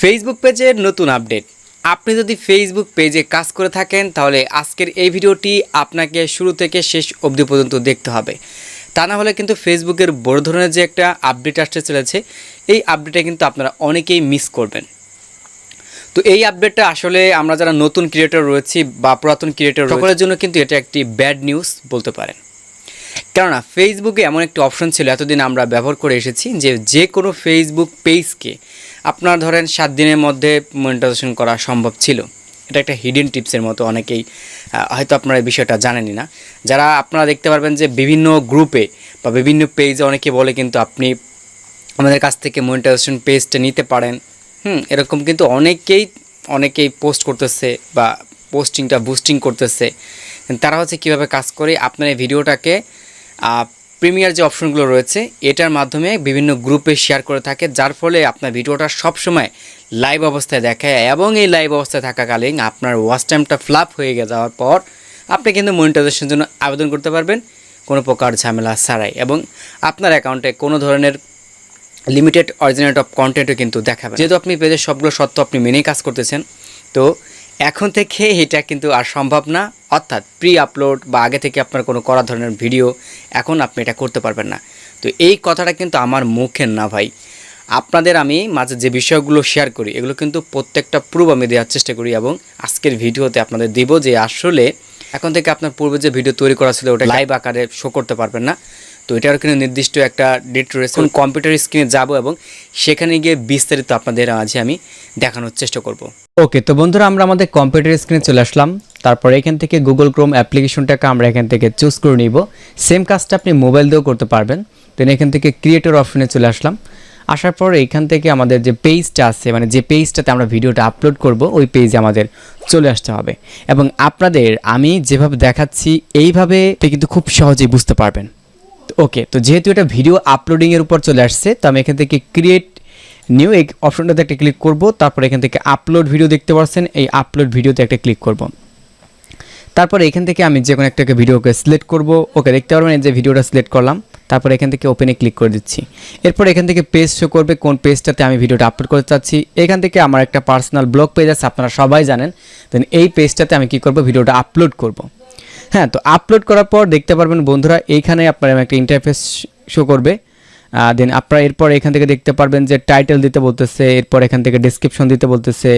Facebook পেজের নতুন update. আপনি যদি ফেসবুক পেজে কাজ করে থাকেন তাহলে আজকের এই ভিডিওটি আপনাকে শুরু থেকে শেষ অবধি পর্যন্ত দেখতে হবে। তা না হলে কিন্তু ফেসবুকের বড় ধরনের যে একটা আপডেট আসতে চলেছে, এই আপডেটে কিন্তু আপনারা অনেকেই মিস করবেন। তো এই আপডেটটা আসলে আমরা যারা নতুন ক্রিয়েটর রয়েছি বা পুরাতন ক্রিয়েটর সকলের জন্য কিন্তু এটা একটি ব্যাড নিউজ বলতে পারেন। কেননা ফেসবুকে এমন একটি অপশন ছিল, এতদিন আমরা ব্যবহার করে এসেছি যে কোনো ফেসবুক পেজকে আপনার ধরেন 7 দিনের মধ্যে মনিটাইজেশন করা সম্ভব ছিল। এটা একটা হিডেন টিপসের মতো, অনেকেই হয়তো আপনারা এই বিষয়টা জানেনই না। যারা আপনারা দেখতে পারবেন যে বিভিন্ন গ্রুপে বা বিভিন্ন পেজে অনেকে বলে কিন্তু আপনি আমাদের কাছ থেকে মনিটাইজেশন পেজটা নিতে পারেন। এরকম কিন্তু অনেকেই পোস্ট করতেছে বা পোস্টিংটা বুস্টিং করতেছে। তারা হচ্ছে কীভাবে কাজ করে আপনার এই ভিডিওটাকে প্রিমিয়ার যে অপশনগুলো রয়েছে এটার মাধ্যমে বিভিন্ন গ্রুপে শেয়ার করে থাকে, যার ফলে আপনার ভিডিওটা সবসময় লাইভ অবস্থায় দেখায় এবং এই লাইভ অবস্থায় থাকাকালীন আপনার ওয়াচ টাইমটা ফ্লাপ হয়ে যাওয়ার পর আপনি কিন্তু মনিটাইজেশনের জন্য আবেদন করতে পারবেন কোনো প্রকার ঝামেলা ছাড়াই, এবং আপনার অ্যাকাউন্টে কোনো ধরনের লিমিটেড অরিজিনেট অফ কন্টেন্টও কিন্তু দেখাবে। যেহেতু আপনি পেজের সবগুলো সত্য আপনি মেনেই কাজ করতেছেন, তো এখন থেকে এটা কিন্তু আর সম্ভব না। অর্থাৎ প্রি আপলোড বা আগে থেকে আপনার কোনো করা ধরনের ভিডিও এখন আপনি এটা করতে পারবেন না। তো এই কথাটা কিন্তু আমার মুখের না ভাই, আপনাদের আমি মাঝে যে বিষয়গুলো শেয়ার করি এগুলো কিন্তু প্রত্যেকটা প্রুফ আমি দেওয়ার চেষ্টা করি, এবং আজকের ভিডিওতে আপনাদের দিব যে আসলে এখন থেকে আপনার পূর্বে যে ভিডিও তৈরি করা ছিল ওটা লাইভ আকারে শো করতে পারবেন না। তো এটার কিন্তু নির্দিষ্ট একটা ডেট রয়েছে, কম্পিউটার স্ক্রিনে যাব এবং সেখানে গিয়ে বিস্তারিত আপনাদের মাঝে আমি দেখানোর চেষ্টা করব। ওকে, তো বন্ধুরা আমরা আমাদের কম্পিউটার স্ক্রিনে চলে আসলাম। তারপর এখান থেকে গুগল ক্রোম অ্যাপ্লিকেশনটাকে আমরা এখান থেকে চুজ করে নিব। সেম কাজটা আপনি মোবাইল দিয়েও করতে পারবেন। তো এখান থেকে ক্রিয়েটর অপশনে চলে আসলাম। আসার পর এখান থেকে আমাদের যে পেজটা আছে, মানে যে পেজটাতে আমরা ভিডিওটা আপলোড করব ওই পেজে আমাদের চলে আসতে হবে, এবং আপনাদের আমি যেভাবে দেখাচ্ছি এইভাবে কিন্তু খুব সহজেই বুঝতে পারবেন। ওকে, তো যেহেতু এটা ভিডিও আপলোডিংয়ের উপর চলে আসছে, তো আমি এখান থেকে ক্রিয়েট নিউ এই অপশনটাতে একটা ক্লিক করব। তারপর এখান থেকে আপলোড ভিডিও দেখতে পাচ্ছেন, এই আপলোড ভিডিওতে একটা ক্লিক করব। তারপর এখান থেকে আমি যে কোনো একটাকে ভিডিওকে সিলেক্ট করব। ওকে, দেখতে পারবেন এই যে ভিডিওটা সিলেক্ট করলাম। তারপর এখান থেকে ওপেনে ক্লিক করে দিচ্ছি। এরপর এখান থেকে পেজ শো করবে কোন পেজটাতে আমি ভিডিওটা আপলোড করতে চাচ্ছি। এখান থেকে আমার একটা পার্সোনাল ব্লগ পেজ আছে, আপনারা সবাই জানেন। দেন এই পেজটাতে আমি কি করব, ভিডিওটা আপলোড করব। হ্যাঁ, তো আপলোড করার পর দেখতে পারবেন বন্ধুরা এইখানে আপনার একটা ইন্টারফেস শো করবে। দেন আপনারা এরপর এখান থেকে দেখতে পারবেন যে টাইটেল দিতে বলতেছে, এরপর এখান থেকে ডেসক্রিপশন দিতে বলতেছে,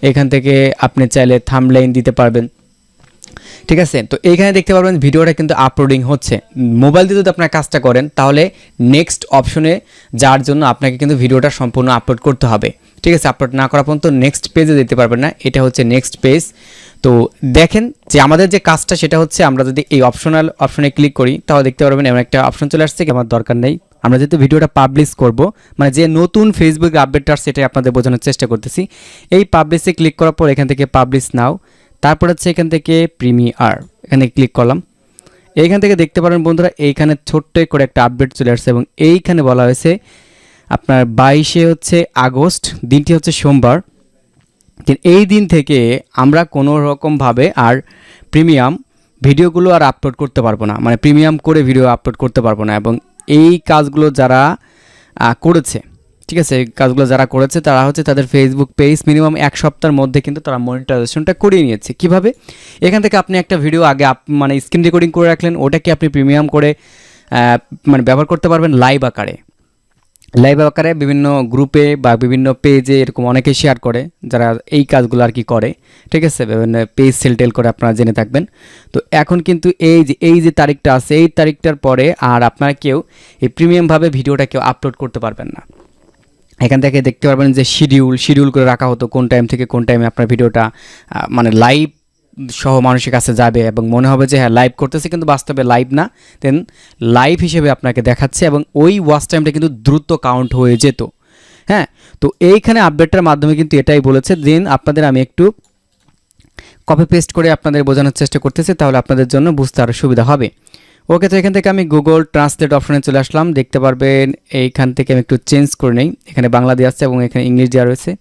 এখান থেকে আপনি চাইলে থাম্বনেইল দিতে পারবেন। ঠিক আছে, তো এইখানে দেখতে পারবেন ভিডিওটা কিন্তু আপলোডিং হচ্ছে। মোবাইল দিয়ে যদি আপনার কাজটা করেন তাহলে নেক্সট অপশনে যাওয়ার জন্য আপনাকে কিন্তু ভিডিওটা সম্পূর্ণ আপলোড করতে হবে। ঠিক আছে, আপলোড না করা পর্যন্ত নেক্সট পেজে যেতে পারবেন না। এটা হচ্ছে নেক্সট পেজ। তো দেখেন যে আমাদের যে কাজটা সেটা হচ্ছে আমরা যদি এই অপশনে ক্লিক করি তাহলে দেখতে পারবেন এমন একটা অপশন চলে আসছে, আমার দরকার নেই। আমরা যেহেতু ভিডিওটা পাবলিশ করব, মানে যে নতুন ফেসবুক আপডেটটা সেটাই আপনাদের বোঝানোর চেষ্টা করতেছি। এই পাবলিশে ক্লিক করার পর এখান থেকে পাবলিশ নাও, তারপর হচ্ছে এখান থেকে প্রিমিয়ার, এখানে ক্লিক করলাম। এইখান থেকে দেখতে পারেন বন্ধুরা এইখানে ছোট্ট করে একটা আপডেট চলে আসছে, এবং এইখানে বলা হয়েছে আপনার 22 হচ্ছে আগস্ট, দিনটি হচ্ছে সোমবার। এই দিন থেকে আমরা কোনো রকমভাবে আর প্রিমিয়াম ভিডিওগুলো আর আপলোড করতে পারবো না, মানে প্রিমিয়াম করে ভিডিও আপলোড করতে পারবো না। এবং এই কাজগুলো যারা করেছে, ঠিক আছে, এই কাজগুলো যারা করেছে তারা হচ্ছে তাদের ফেসবুক পেজ মিনিমাম 1 সপ্তাহের মধ্যে কিন্তু তারা মনিটাইজেশনটা করিয়ে নিয়েছে। কিভাবে? এখান থেকে আপনি একটা ভিডিও আগে মানে স্ক্রিন রেকর্ডিং করে রাখলেন, ওটাকে আপনি প্রিমিয়াম করে মানে ব্যবহার করতে পারবেন লাইভ আকারে বিভিন্ন গ্রুপে বা বিভিন্ন পেজে এরকম অনেকে শেয়ার করে যারা এই কাজগুলো আর কি করে। ঠিক আছে, বিভিন্ন পেজ সেল করে আপনারা জেনে থাকবেন। তো এখন কিন্তু এই যে তারিখটা আছে, এই তারিখটার পরে আর আপনারা কেউ এই প্রিমিয়ামভাবে ভিডিওটা কেউ আপলোড করতে পারবেন না। এখান থেকে দেখতে পারবেন যে শিডিউল করে রাখা হতো কোন টাইম থেকে কোন টাইমে আপনার ভিডিওটা মানে লাইভ সহ মানুষের কাছে যাবে, এবং মনে হবে যে হ্যাঁ লাইভ করতেছে, কিন্তু বাস্তবে লাইভ না, দেন লাইভ হিসেবে আপনাকে দেখাচ্ছে, এবং ওই ওয়াচ টাইমটা কিন্তু দ্রুত কাউন্ট হয়ে যেত। হ্যাঁ, তো এইখানে আপডেটটার মাধ্যমে কিন্তু এটাই বলেছে। দেন আপনাদের আমি একটু কপি পেস্ট করে আপনাদের বোঝানোর চেষ্টা করতেছি, তাহলে আপনাদের জন্য বুঝতে আরও সুবিধা হবে। ওকে, তো এখান থেকে আমি গুগল ট্রান্সলেট অপশনে চলে আসলাম। দেখতে পারবেন এইখান থেকে আমি একটু চেঞ্জ করে নেই, এখানে বাংলা দেওয়া আছে এবং এখানে ইংলিশ দেওয়া রয়েছে,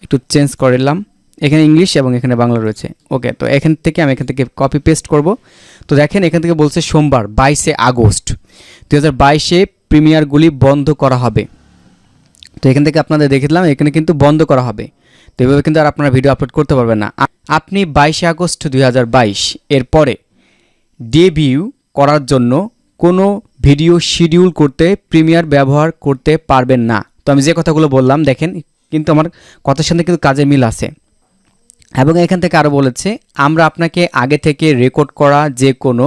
একটু চেঞ্জ করে নিলাম। এখানে ইংলিশ এবং এখানে বাংলা রয়েছে। ওকে, তো এখান থেকে আমি এখান থেকে কপি পেস্ট করব। তো দেখেন এখান থেকে বলছে সোমবার 22 আগস্ট 2022 প্রিমিয়ারগুলি বন্ধ করা হবে। তো এখান থেকে আপনাদের দেখে দিলাম, এখানে কিন্তু বন্ধ করা হবে। তো এভাবে কিন্তু আর আপনারা ভিডিও আপলোড করতে পারবেন না। আপনি 22 আগস্ট 2022 এর পরে ডেবিউ করার জন্য কোনো ভিডিও শিডিউল করতে প্রিমিয়ার ব্যবহার করতে পারবেন না। তো আমি যে কথাগুলো বললাম দেখেন কিন্তু আমার কথার সাথে কিন্তু কাজে মিল আছে। এবং এখান থেকে আরও বলেছে, আমরা আপনাকে আগে থেকে রেকর্ড করা যে কোনো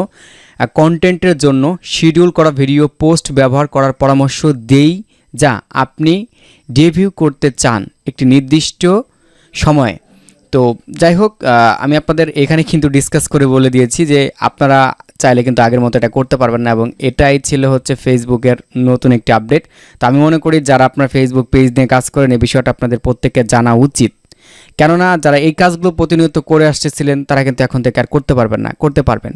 কন্টেন্টের জন্য শিডিউল করা ভিডিও পোস্ট ব্যবহার করার পরামর্শ দেই, যা আপনি ডেবিউ করতে চান একটি নির্দিষ্ট সময়ে। তো যাই হোক, আমি আপনাদের এখানে কিন্তু ডিসকাস করে বলে দিয়েছি যে আপনারা চাইলে কিন্তু আগের মতো এটা করতে পারবেন না, এবং এটাই ছিল হচ্ছে ফেসবুকের নতুন একটি আপডেট। তো আমি মনে করি যারা আপনার ফেসবুক পেজ নিয়ে কাজ করেন এই বিষয়টা আপনাদের প্রত্যেকের জানা উচিত, কেননা যারা এই কাজগুলো প্রতিনিয়ত করে আসতেছিলেন তারা কিন্তু এখন থেকে আর করতে পারবেন না, করতে পারবেন।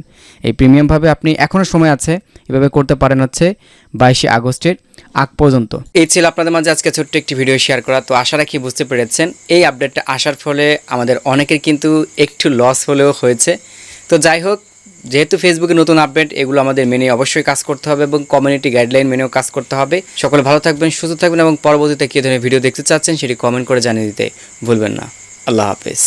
এই প্রিমিয়ামভাবে আপনি এখনও সময় আছে, এভাবে করতে পারেন হচ্ছে 22 আগস্টের আগ পর্যন্ত। এই ছিল আপনাদের মাঝে আজকে ছোট্ট একটি ভিডিও শেয়ার করা। তো আশা রাখি বুঝতে পেরেছেন এই আপডেটটা আসার ফলে আমাদের অনেকের কিন্তু একটু লস হলেও হয়েছে। তো যাই হোক, যেহেতু ফেসবুকে নতুন আপডেট, এগুলো আমাদের মেনে অবশ্যই কাজ করতে হবে এবং কমিউনিটি গাইডলাইন মেনেও কাজ করতে হবে। সকলে ভালো থাকবেন, সুস্থ থাকবেন এবং পরবর্তীতে কী ধরনের ভিডিও দেখতে চাচ্ছেন সেটি কমেন্ট করে জানিয়ে দিতে ভুলবেন না। আল্লাহ হাফেজ।